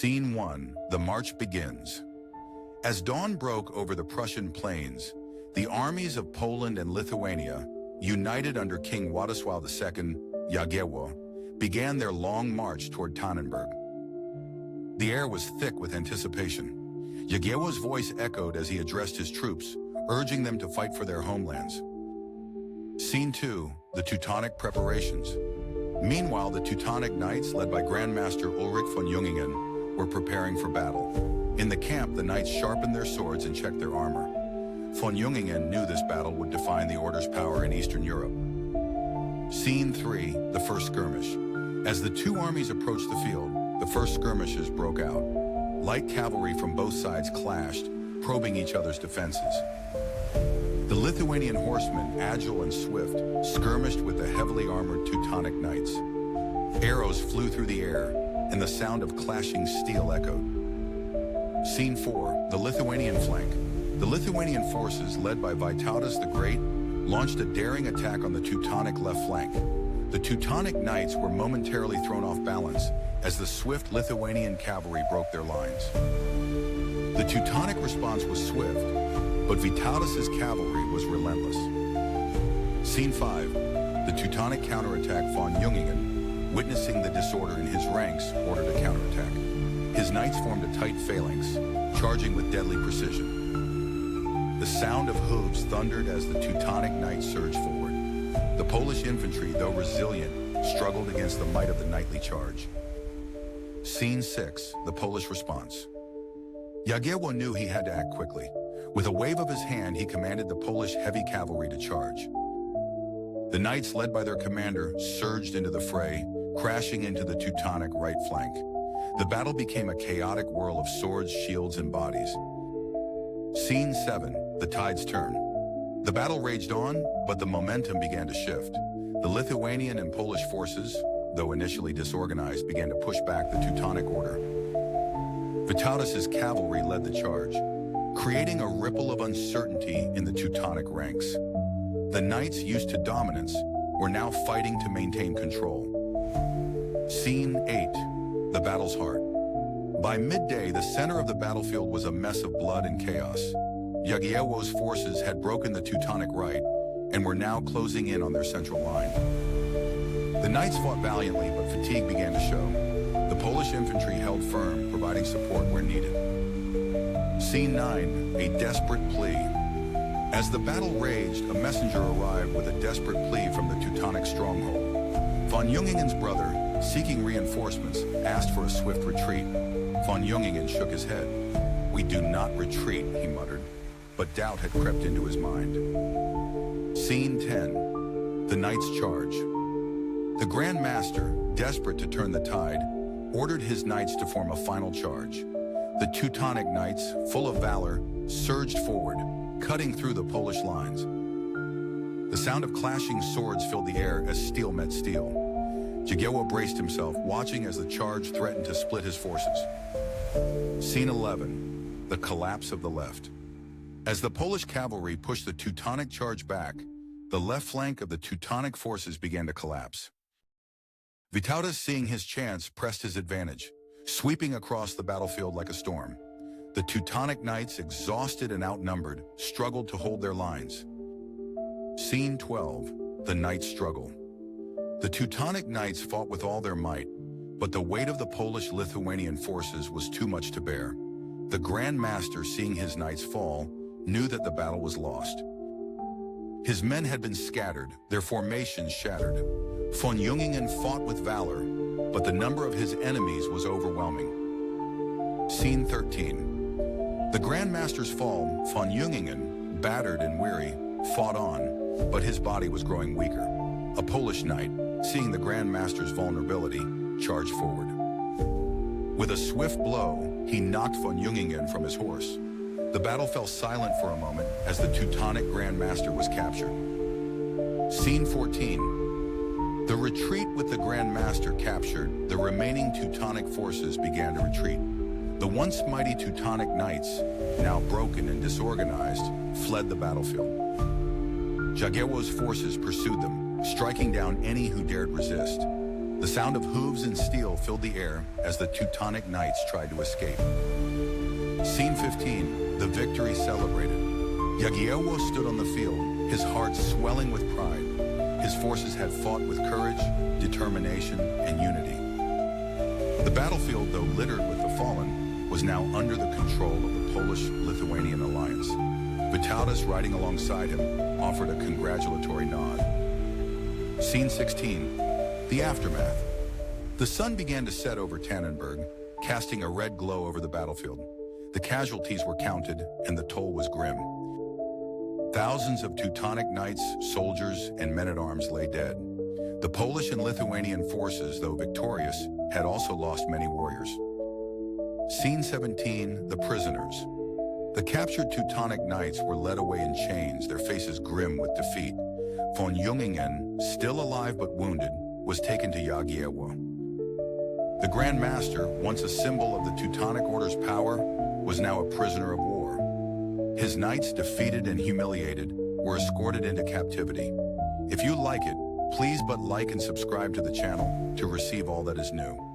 Scene 1. The march begins. As dawn broke over the Prussian plains, the armies of Poland and Lithuania, united under King Władysław II Jagiełło, began their long march toward Tannenberg. The air was thick with anticipation. Jagiełło's voice echoed as he addressed his troops, urging them to fight for their homelands. Scene 2. The Teutonic preparations. Meanwhile, the Teutonic Knights, led by Grandmaster Ulrich von Jungingen, were preparing for battle. In the camp, the knights sharpened their swords and checked their armor. Von Jungingen knew this battle would define the Order's power in Eastern Europe. Scene 3. The first skirmish. As the two armies approached the field, the first skirmishes broke out. Light cavalry from both sides clashed, probing each other's defenses. The Lithuanian horsemen, agile and swift, skirmished with the heavily armored Teutonic Knights. Arrows flew through the air, and the sound of clashing steel echoed. Scene 4. The Lithuanian flank. The Lithuanian forces, led by Vytautas the Great, launched a daring attack on the Teutonic left flank. The Teutonic Knights were momentarily thrown off balance as the swift Lithuanian cavalry broke their lines. The Teutonic response was swift, but Vytautas' cavalry was relentless. Scene 5. The Teutonic counterattack. Von Jungingen, witnessing the disorder in his ranks, ordered a counterattack. His knights formed a tight phalanx, charging with deadly precision. The sound of hooves thundered as the Teutonic Knights surged forward. The Polish infantry, though resilient, struggled against the might of the knightly charge. Scene 6. The Polish response. Jagiełło knew he had to act quickly. With a wave of his hand, he commanded the Polish heavy cavalry to charge. The knights, led by their commander, surged into the fray, crashing into the Teutonic right flank. The battle became a chaotic whirl of swords, shields, and bodies. Scene 7. The tides turn. The battle raged on, but the momentum began to shift. The Lithuanian and Polish forces, though initially disorganized, began to push back the Teutonic Order. Vytautas' cavalry led the charge, creating a ripple of uncertainty in the Teutonic ranks. The knights, used to dominance, were now fighting to maintain control. Scene 8. The battle's heart. By midday, the center of the battlefield was a mess of blood and chaos. Jagiełło's forces had broken the Teutonic right and were now closing in on their central line. The knights fought valiantly, but fatigue began to show. The Polish infantry held firm, providing support where needed. Scene 9. A desperate plea. As the battle raged, a messenger arrived with a desperate plea from the Teutonic stronghold. Von Jungingen's brother, seeking reinforcements, asked for a swift retreat. Von Jungingen shook his head. "We do not retreat," he muttered, but doubt had crept into his mind. Scene 10. The Knights charge. The Grandmaster, desperate to turn the tide, ordered his knights to form a final charge. The Teutonic Knights, full of valor, surged forward, cutting through the Polish lines. The sound of clashing swords filled the air as steel met steel. Jagiełło braced himself, watching as the charge threatened to split his forces. Scene 11. The collapse of the left. As the Polish cavalry pushed the Teutonic charge back, the left flank of the Teutonic forces began to collapse. Vytautas, seeing his chance, pressed his advantage, sweeping across the battlefield like a storm. The Teutonic Knights, exhausted and outnumbered, struggled to hold their lines. Scene 12. The Knights struggle. The Teutonic Knights fought with all their might, but the weight of the Polish-Lithuanian forces was too much to bear. The Grandmaster, seeing his knights fall, knew that the battle was lost. His men had been scattered, their formations shattered. Von Jungingen fought with valor, but the number of his enemies was overwhelming. Scene 13. The Grandmaster's fall, von Jungingen, battered and weary, fought on, but his body was growing weaker. A Polish knight, seeing the Grandmaster's vulnerability, charged forward. With a swift blow, he knocked von Jungingen from his horse. The battle fell silent for a moment as the Teutonic Grandmaster was captured. Scene 14. The retreat with the Grandmaster captured, the remaining Teutonic forces began to retreat. The once mighty Teutonic Knights, now broken and disorganized, fled the battlefield. Jagiełło's forces pursued them, striking down any who dared resist. The sound of hooves and steel filled the air as the Teutonic Knights tried to escape. Scene 15, the victory celebrated. Jagiełło stood on the field, his heart swelling with pride. His forces had fought with courage, determination, and unity. The battlefield, though littered with the fallen, was now under the control of the Polish-Lithuanian alliance. Vitalis, riding alongside him, offered a congratulatory nod. Scene 16, the aftermath. The sun began to set over Tannenberg, casting a red glow over the battlefield. The casualties were counted, and the toll was grim. Thousands of Teutonic knights, soldiers, and men-at-arms lay dead. The Polish and Lithuanian forces, though victorious, had also lost many warriors. Scene 17, the prisoners. The captured Teutonic knights were led away in chains, their faces grim with defeat. Von Jungingen, still alive but wounded, was taken to Jagiełło. The grandmaster, once a symbol of the Teutonic Order's power, was now a prisoner of war. His knights, defeated and humiliated, were escorted into captivity. If you like it, please like and subscribe to the channel to receive all that is new.